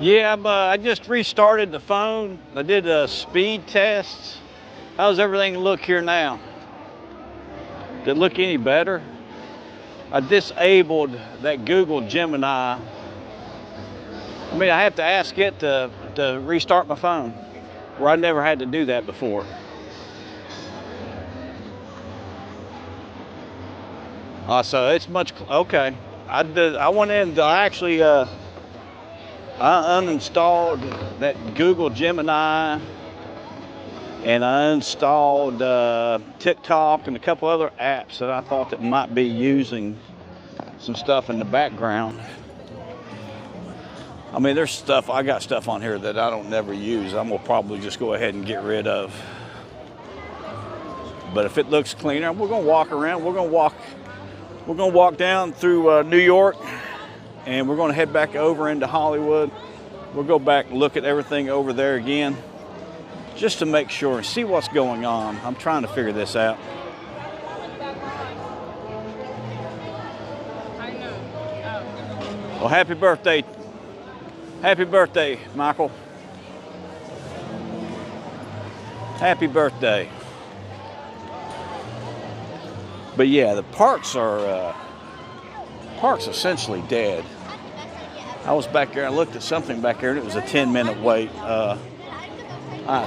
Yeah, I just restarted the phone. I did a speed test. How's everything look here now? Did it look any better? I disabled that Google Gemini. I mean, I have to ask it to restart my phone, where I never had to do that before. So it's much, okay. I went in, I uninstalled that Google Gemini, and I installed TikTok and a couple other apps that I thought that might be using some stuff in the background. I mean, I got stuff on here that I don't never use. I'm gonna probably just go ahead and get rid of. But if it looks cleaner, we're gonna walk around. We're gonna walk down through New York, and we're gonna head back over into Hollywood. We'll go back and look at everything over there again, just to make sure and see what's going on. I'm trying to figure this out. Well, happy birthday. Happy birthday, Michael. Happy birthday. But yeah, the parks are essentially dead. I was back there and looked at something back there, and it was a 10-minute wait.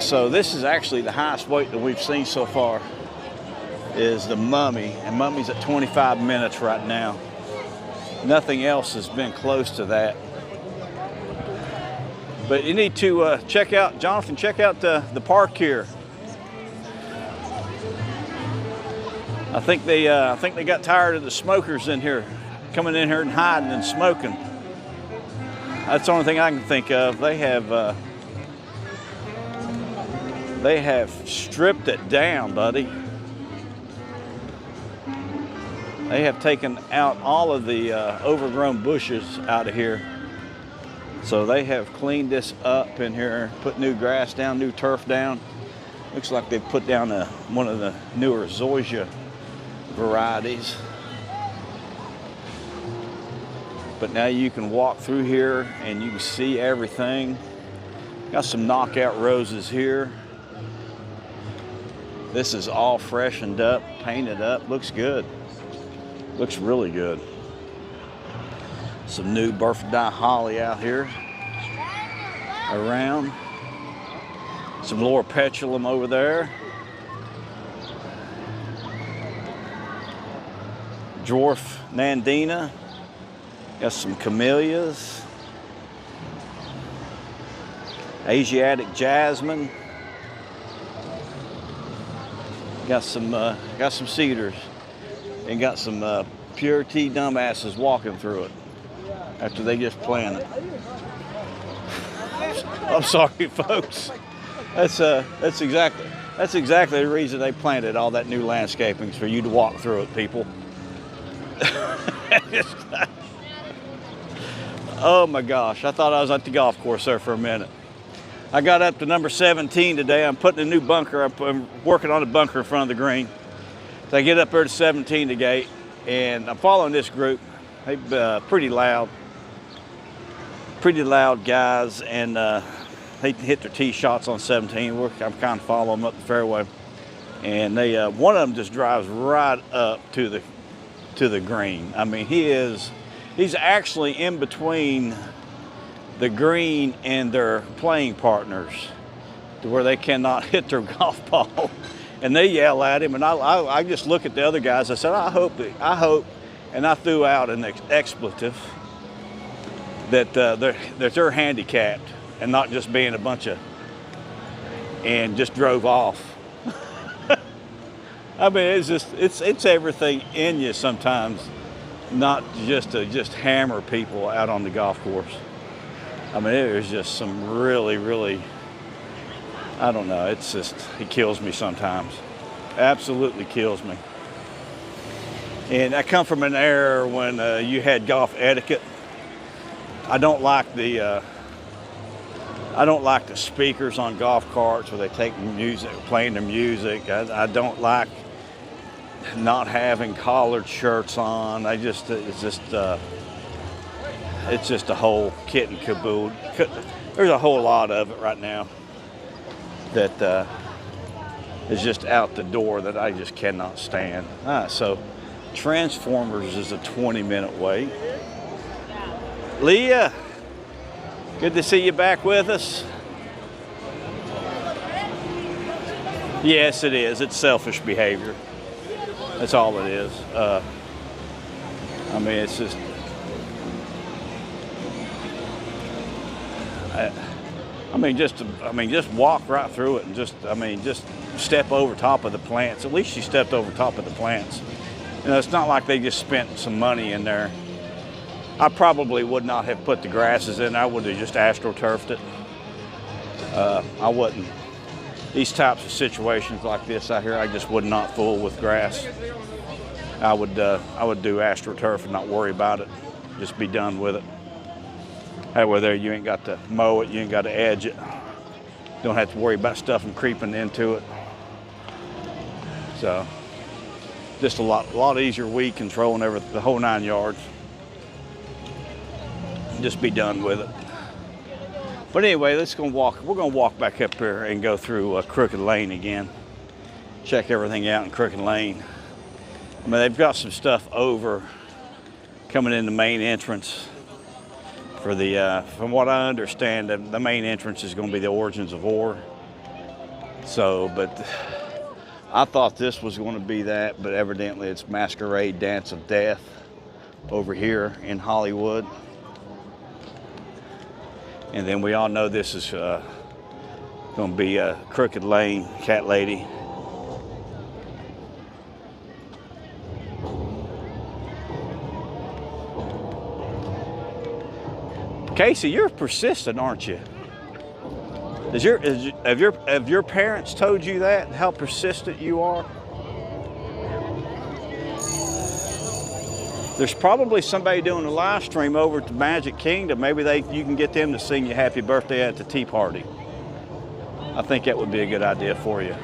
So this is actually the highest wait that we've seen so far, is the Mummy, and Mummy's at 25 minutes right now. Nothing else has been close to that. But you need to check out, Jonathan, check out the park here. I think they got tired of the smokers in here, coming in here and hiding and smoking. That's the only thing I can think of. They have stripped it down, buddy. They have taken out all of the overgrown bushes out of here. So they have cleaned this up in here, put new grass down, new turf down. Looks like they've put down one of the newer zoysia varieties. But now you can walk through here and you can see everything. Got some knockout roses here. This is all freshened up, painted up, looks good. Looks really good. Some new birthday holly out here around. Some Laura Petulum over there. Dwarf Nandina. Got some camellias. Asiatic jasmine. Got some cedars. And got some pure tea dumbasses walking through it after they just planted. I'm sorry, folks. That's exactly the reason they planted all that new landscaping, is for you to walk through it, people. Oh my gosh, I thought I was at the golf course there for a minute. I got up to number 17 today. I'm putting a new bunker up. I'm working on a bunker in front of the green. So I get up there to 17 today, and I'm following this group. They're pretty loud guys, and they hit their tee shots on 17. I'm kind of following them up the fairway, and one of them just drives right up to the green. I mean, he's actually in between the green and their playing partners, to where they cannot hit their golf ball. And they yell at him, and I just look at the other guys. I said, I hope, and I threw out an expletive that they're handicapped and not just being a bunch of, and just drove off. I mean, it's everything in you sometimes, not just to hammer people out on the golf course. I mean, there's just some really, I don't know, it kills me sometimes. Absolutely kills me. And I come from an era when you had golf etiquette. I don't like the speakers on golf carts where they take music, playing their music. I don't like not having collared shirts on. it's just a whole kit and caboodle. There's a whole lot of it right now that is just out the door that I just cannot stand. So Transformers is a 20-minute wait. Leah, good to see you back with us. Yes, it is. It's selfish behavior. That's all it is. I mean, it's just. I mean, just walk right through it and just step over top of the plants. At least she stepped over top of the plants. You know, it's not like they just spent some money in there. I probably would not have put the grasses in. I would have just astroturfed it. I wouldn't. These types of situations like this out here, I just would not fool with grass. I would do astroturf and not worry about it. Just be done with it. That way there, you ain't got to mow it, you ain't got to edge it. Don't have to worry about stuff and creeping into it. So, just a lot easier weed control and everything, the whole 9 yards. Just be done with it. But anyway, we're gonna walk back up here and go through Crooked Lane again. Check everything out in Crooked Lane. I mean, they've got some stuff over coming in the main entrance. For the, from what I understand, the main entrance is going to be the Origins of War. So, but I thought this was going to be that, but evidently it's Masquerade Dance of Death over here in Hollywood. And then we all know this is going to be Crooked Lane, Cat Lady. Casey, you're persistent, aren't you? Have your parents told you that, how persistent you are? There's probably somebody doing a live stream over at the Magic Kingdom. Maybe you can get them to sing you happy birthday at the tea party. I think that would be a good idea for you.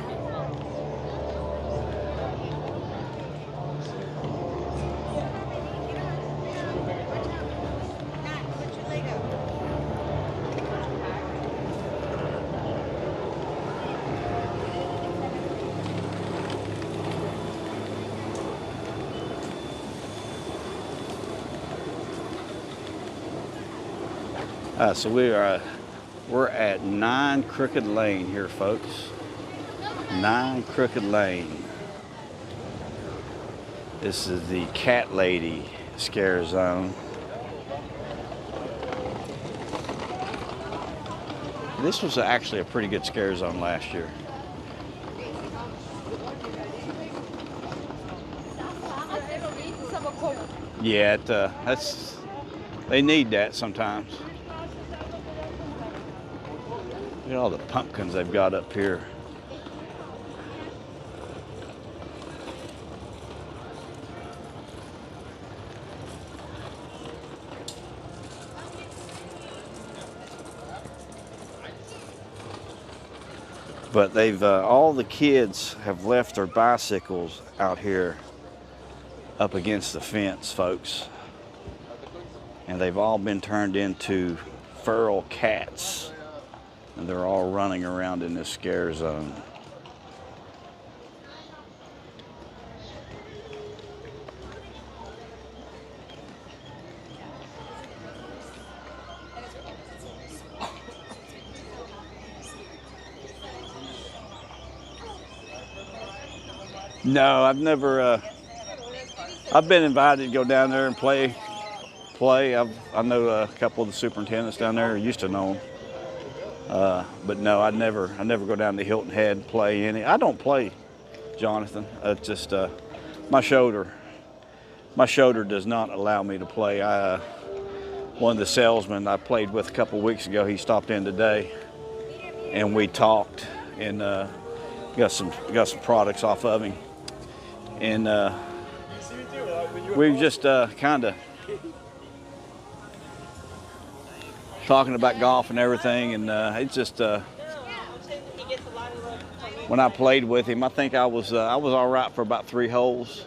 So we're at 9 Crooked Lane here, folks. 9 Crooked Lane. This is the Cat Lady scare zone. This was actually a pretty good scare zone last year. Yeah, they need that sometimes. Look at all the pumpkins they've got up here. But all the kids have left their bicycles out here up against the fence, folks. And they've all been turned into feral cats. And they're all running around in this scare zone. No, I've never. I've been invited to go down there and play. I know a couple of the superintendents down there. Used to know them. But no, I never go down to Hilton Head and play any. I don't play, Jonathan. It's just my shoulder does not allow me to play. One of the salesmen I played with a couple weeks ago, he stopped in today, and we talked and got some products off of him, and we've just kind of talking about golf and everything, and it's just when I played with him, I think I was all right for about 3 holes,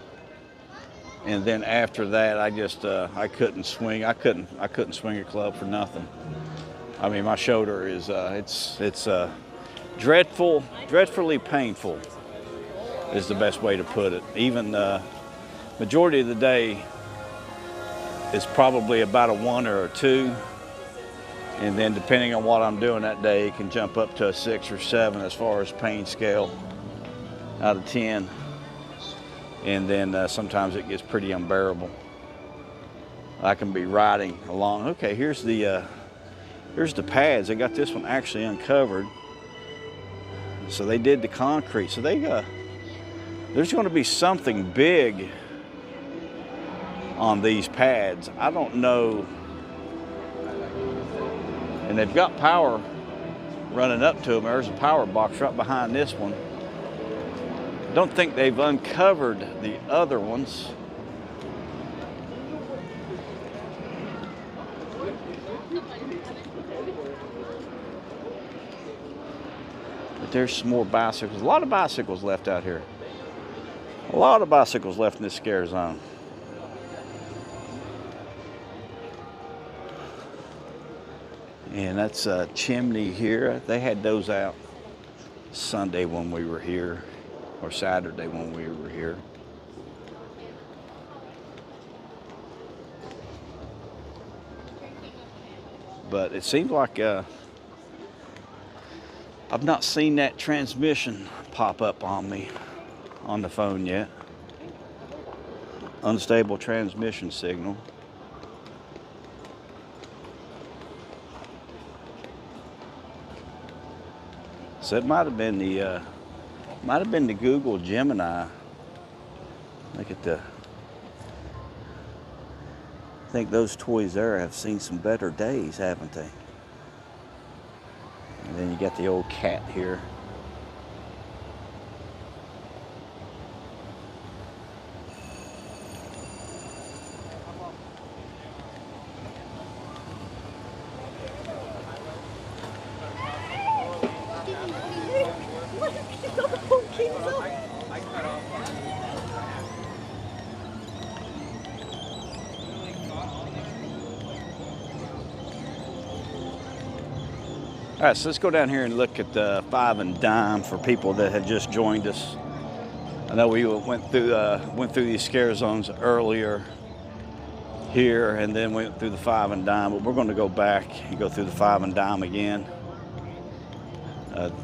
And then after that, I just I couldn't swing. I couldn't swing a club for nothing. I mean, my shoulder is it's dreadfully painful is the best way to put it. Even majority of the day is probably about a 1 or a 2. And then depending on what I'm doing that day, it can jump up to a 6 or 7 as far as pain scale out of 10. And then sometimes it gets pretty unbearable. I can be riding along. Okay, here's the pads. They got this one actually uncovered. So they did the concrete. So there's going to be something big on these pads. I don't know. And they've got power running up to them. There's a power box right behind this one. I don't think they've uncovered the other ones. But there's some more bicycles. A lot of bicycles left out here. A lot of bicycles left in this scare zone. And that's a chimney here. They had those out Sunday when we were here, or Saturday when we were here. But it seems like I've not seen that transmission pop up on me on the phone yet. Unstable transmission signal. So it might have been the Google Gemini. Look at I think those toys there have seen some better days, haven't they? And then you got the old cat here. All right, so let's go down here and look at the 5 and dime for people that have just joined us. I know we went through these scare zones earlier here, and then went through the 5 and dime, but we're going to go back and go through the 5 and dime again.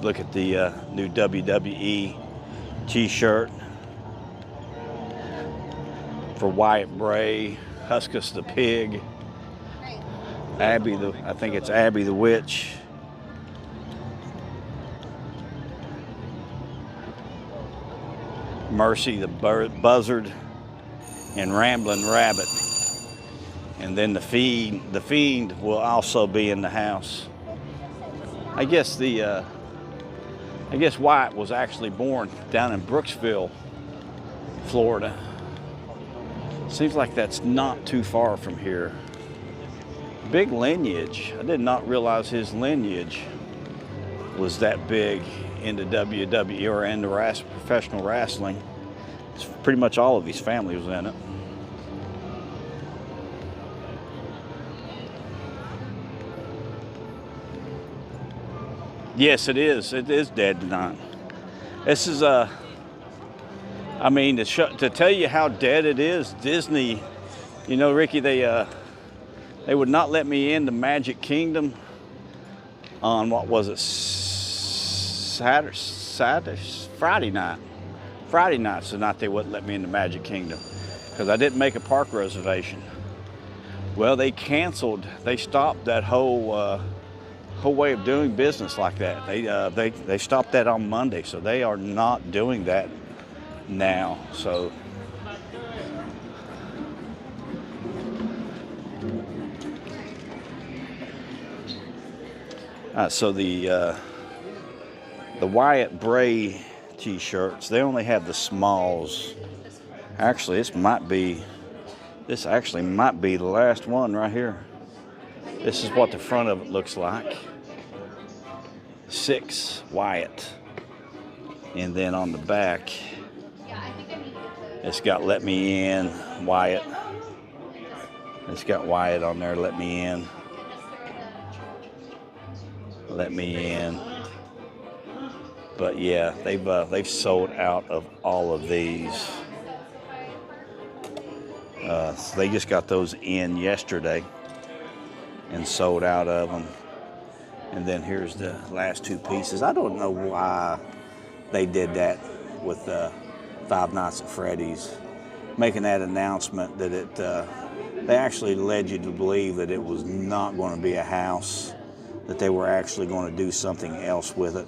Look at the new WWE t-shirt for Wyatt Bray, Huskus the Pig, I think it's Abby the Witch. Mercy the Buzzard, and Ramblin' Rabbit. And then the Fiend will also be in the house. I guess Wyatt was actually born down in Brooksville, Florida. Seems like that's not too far from here. Big lineage. I did not realize his lineage was that big into WWE or into professional wrestling. It's pretty much all of his family was in it. Yes, it is. It is dead tonight. This is I mean, to tell you how dead it is, Disney, you know, Ricky, they would not let me in the Magic Kingdom on, what was it, Friday night. Friday night's the night they wouldn't let me in the Magic Kingdom because I didn't make a park reservation. Well, they stopped that whole way of doing business like that. They stopped that on Monday, so they are not doing that now. So so the Wyatt Bray t-shirts, they only have the smalls. Actually, this actually might be the last one right here. This is what the front of it looks like. 6 Wyatt. And then on the back, It's got let me in, Wyatt. It's got Wyatt on there, let me in. Let me in. But yeah, they've sold out of all of these. So they just got those in yesterday and sold out of them. And then here's the last two pieces. I don't know why they did that with Five Nights at Freddy's, making that announcement that they actually led you to believe that it was not going to be a house, that they were actually going to do something else with it.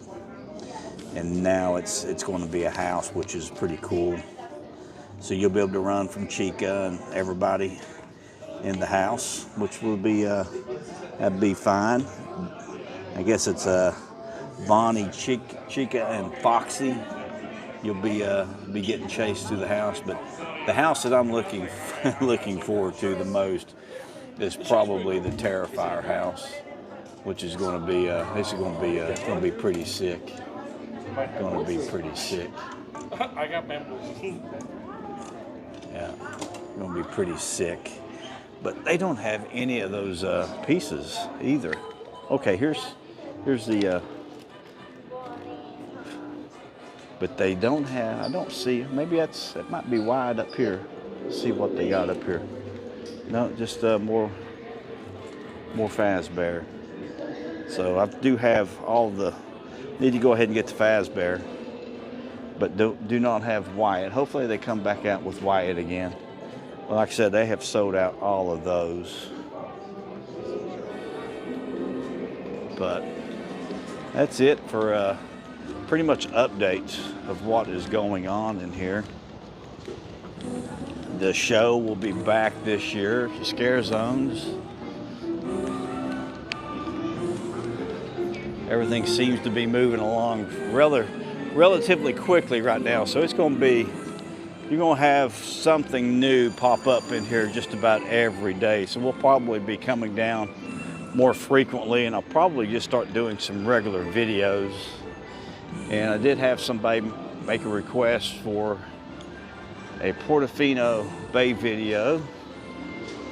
And now it's going to be a house, which is pretty cool. So you'll be able to run from Chica and everybody in the house, which will be that'd be fine. I guess it's Bonnie, Chica, and Foxy. You'll be getting chased through the house, but the house that I'm looking forward to the most is probably the Terrifier house, which is going to be going to be pretty sick. Going to be pretty sick. I got bamboos. Yeah, going to be pretty sick. But they don't have any of those pieces either. Okay, here's the. But they don't have. I don't see. Maybe it might be wide up here. Let's see what they got up here. No, just more Fazbear. So I do have all the. Need to go ahead and get the Fazbear, but do not have Wyatt. Hopefully they come back out with Wyatt again. Well, like I said, they have sold out all of those. But that's it for pretty much updates of what is going on in here. The show will be back this year, Scare Zones. Everything seems to be moving along relatively quickly right now. So it's going to be, you're going to have something new pop up in here just about every day. So we'll probably be coming down more frequently, and I'll probably just start doing some regular videos. And I did have somebody make a request for a Portofino Bay video.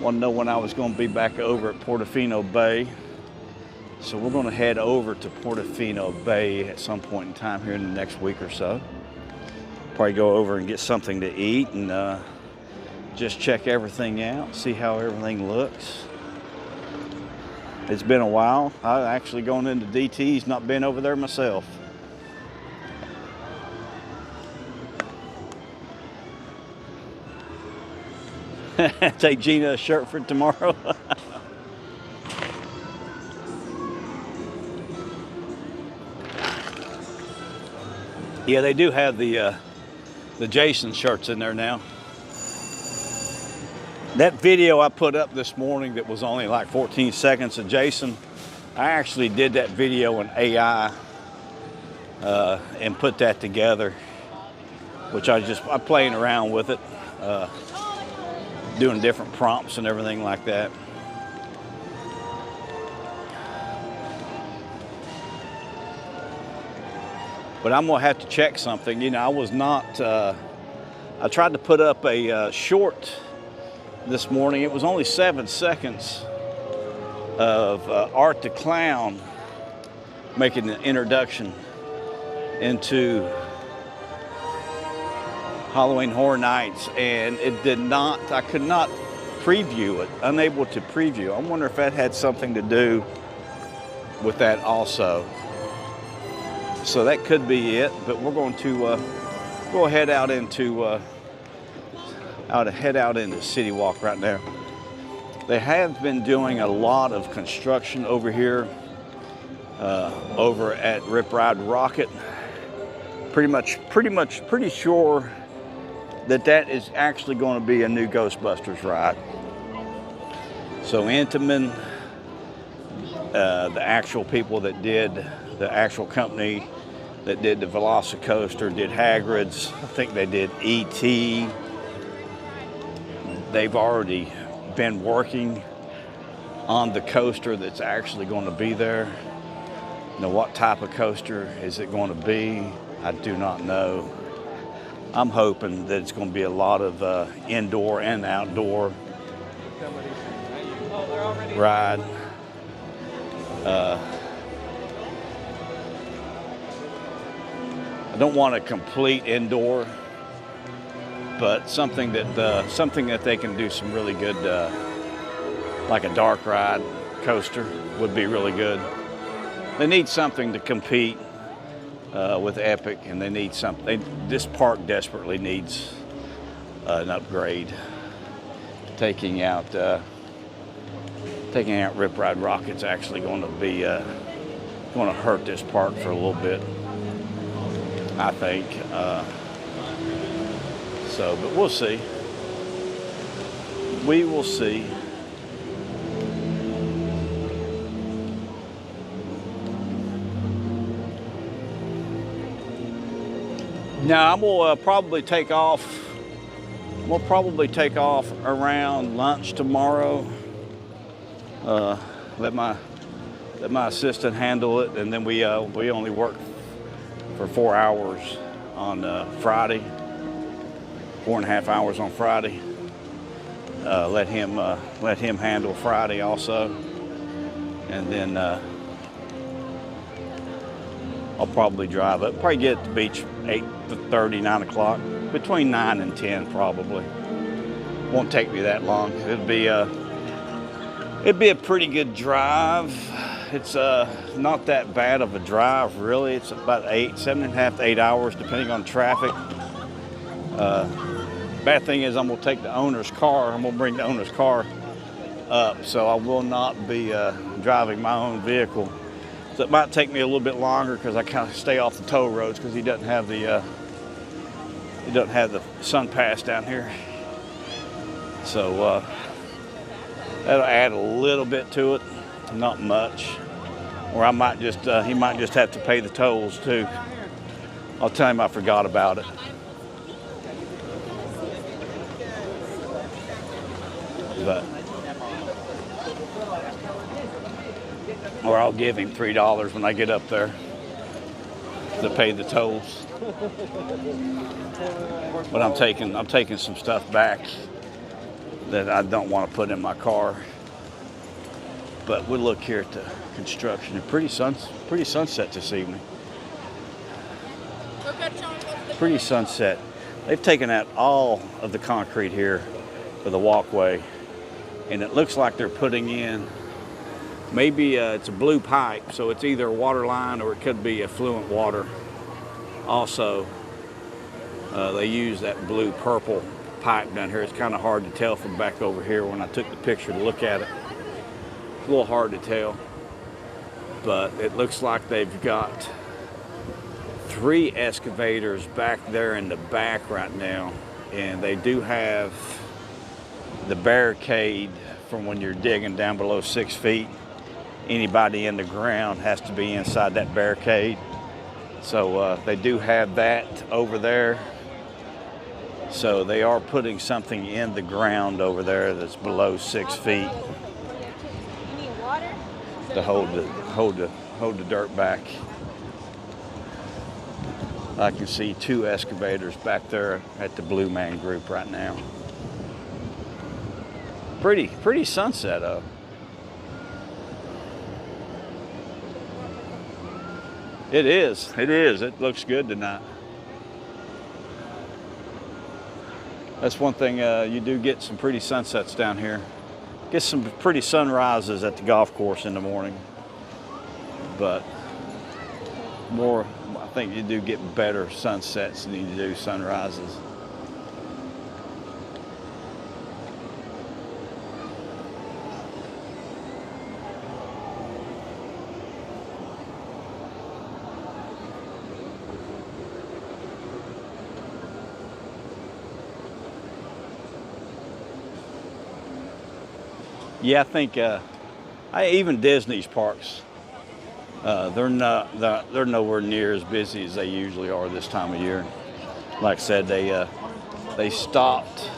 Want to know when I was going to be back over at Portofino Bay. So we're going to head over to Portofino Bay at some point in time here in the next week or so. Probably go over and get something to eat and just check everything out, see how everything looks. It's been a while. I've actually gone into DT's, not been over there myself. Take Gina a shirt for tomorrow. Yeah, they do have the Jason shirts in there now. That video I put up this morning that was only like 14 seconds of Jason, I actually did that video in AI and put that together, which I'm playing around with it, doing different prompts and everything like that. But I'm gonna have to check something. You know, I was not, I tried to put up a short this morning. It was only 7 seconds of Art the Clown making an introduction into Halloween Horror Nights, and it did not, I could not preview it, unable to preview. I wonder if that had something to do with that also. So that could be it, but we're going to go head out into City Walk right now. They have been doing a lot of construction over here, over at Rip Ride Rocket. Pretty sure that is actually going to be a new Ghostbusters ride. So Intamin, the actual people that did, the actual company that did the Velocicoaster, did Hagrid's, I think they did E.T. They've already been working on the coaster that's actually going to be there. Now, what type of coaster is it going to be? I do not know. I'm hoping that it's going to be a lot of indoor and outdoor ride. I don't want a complete indoor, but something that they can do some really good, like a dark ride coaster would be really good. They need something to compete with Epic, and they need something. This park desperately needs an upgrade. Taking out Rip Ride Rocket's actually going to be going to hurt this park for a little bit, I think. But we'll see. We will see. Now I'm gonna probably take off. We'll probably take off around lunch tomorrow. Let my assistant handle it, and then we only work for 4 hours on Friday. 4.5 hours on Friday. Let him handle Friday also, and then I'll probably drive up. Probably get at the beach 8:30, 9 o'clock, between 9 and 10 probably. Won't take me that long. It'd be a pretty good drive. It's not that bad of a drive really. It's about 7.5 to 8 hours depending on traffic. Bad thing is I'm gonna take the owner's car. I'm gonna bring the owner's car up, so I will not be driving my own vehicle. So it might take me a little bit longer because I kind of stay off the toll roads because he doesn't have the sun pass down here. So that'll add a little bit to it, not much. Or I might just he might just have to pay the tolls too. I'll tell him I forgot about it. But, or I'll give him $3 when I get up there to pay the tolls. But I'm taking some stuff back that I don't want to put in my car. But we'll look here at the construction. Pretty sunset this evening. Pretty sunset. They've taken out all of the concrete here for the walkway, and it looks like they're putting in, maybe it's a blue pipe, so it's either a water line or it could be effluent water. Also, they use that blue-purple pipe down here. It's kind of hard to tell from back over here when I took the picture to look at it. It's a little hard to tell, but it looks like they've got 3 excavators back there in the back right now, and they do have the barricade from when you're digging down below 6 feet. Anybody in the ground has to be inside that barricade. So they do have that over there. So they are putting something in the ground over there that's below 6 feet to hold the dirt back. I can see 2 excavators back there at the Blue Man Group right now. Pretty sunset though. It is. It looks good tonight. That's one thing, you do get some pretty sunsets down here. Get some pretty sunrises at the golf course in the morning. But more, I think you do get better sunsets than you do sunrises. Yeah, I think even Disney's parks, they're nowhere near as busy as they usually are this time of year. Like I said, they stopped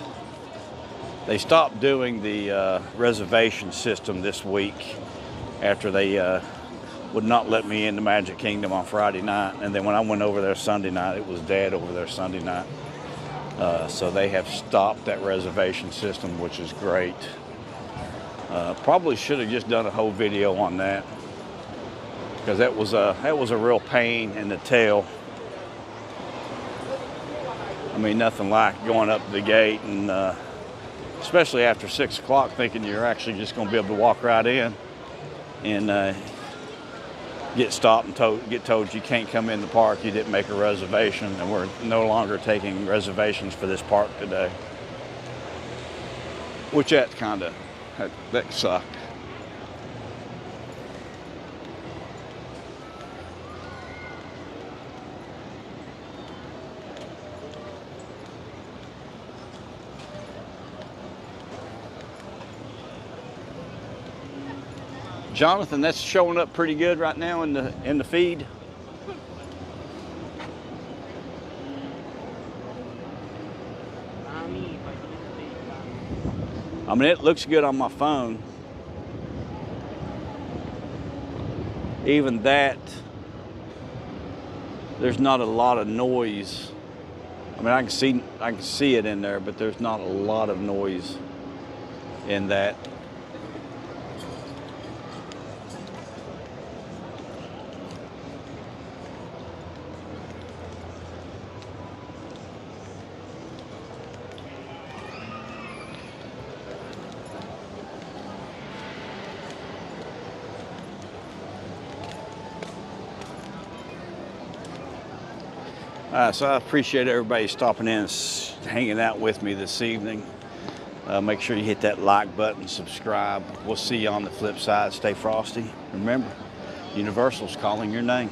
doing the reservation system this week after they would not let me into Magic Kingdom on Friday night, and then when I went over there Sunday night, it was dead over there Sunday night. So they have stopped that reservation system, which is great. Probably should have just done a whole video on that, because that was a real pain in the tail. I mean, nothing like going up the gate, and especially after 6 o'clock, thinking you're actually just going to be able to walk right in, and get stopped and get told you can't come in the park, you didn't make a reservation, and we're no longer taking reservations for this park today. Which that sucked. Jonathan, that's showing up pretty good right now in the feed. I mean, it looks good on my phone. Even that, there's not a lot of noise. I mean, I can see it in there, but there's not a lot of noise in that. So I appreciate everybody stopping in and hanging out with me this evening. Make sure you hit that like button, subscribe. We'll see you on the flip side. Stay frosty. Remember, Universal's calling your name.